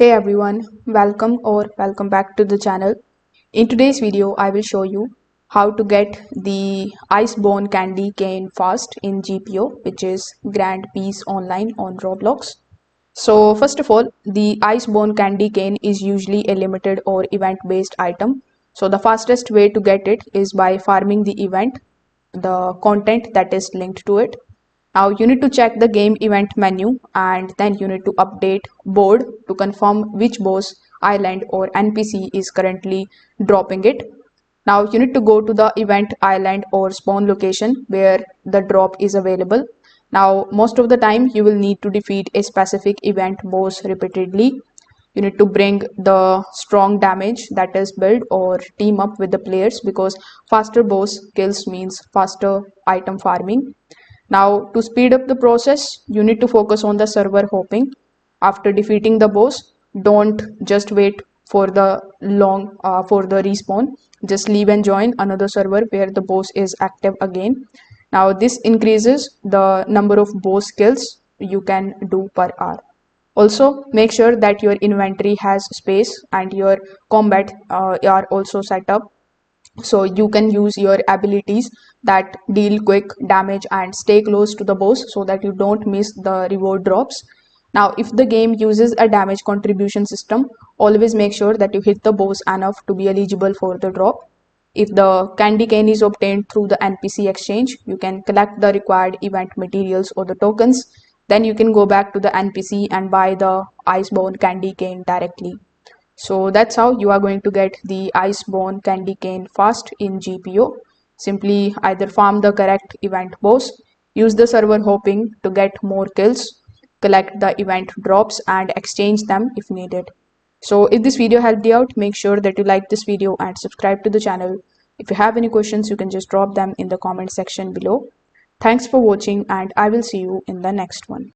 Hey everyone, welcome back to the channel. In today's video, I will show you how to get the Iceborn candy cane fast in GPO, which is Grand Peace Online on Roblox. So first of all, the Iceborn candy cane is usually a limited or event-based item. So the fastest way to get it is by farming the event, the content that is linked to it. Now you need to check the game event menu and then you need to update board to confirm which boss, island or NPC is currently dropping it. Now you need to go to the event island or spawn location where the drop is available. Now most of the time you will need to defeat a specific event boss repeatedly. You need to bring the strong damage that is built or team up with the players because faster boss kills means faster item farming. Now, to speed up the process, you need to focus on the server hopping. After defeating the boss, don't just wait for the respawn. Just leave and join another server where the boss is active again. Now, this increases the number of boss kills you can do per hour. Also, make sure that your inventory has space and your combat are also set up so you can use your abilities that deal quick damage and stay close to the boss so that you don't miss the reward drops. Now if the game uses a damage contribution system, always make sure that you hit the boss enough to be eligible for the drop. If the candy cane is obtained through the NPC exchange, you can collect the required event materials or the tokens. Then you can go back to the NPC and buy the Iceborn candy cane directly. So that's how you are going to get the Iceborn candy cane fast in GPO. Simply either farm the correct event boss, use the server hopping to get more kills, collect the event drops and exchange them if needed. So if this video helped you out, make sure that you like this video and subscribe to the channel. If you have any questions, you can just drop them in the comment section below. Thanks for watching and I will see you in the next one.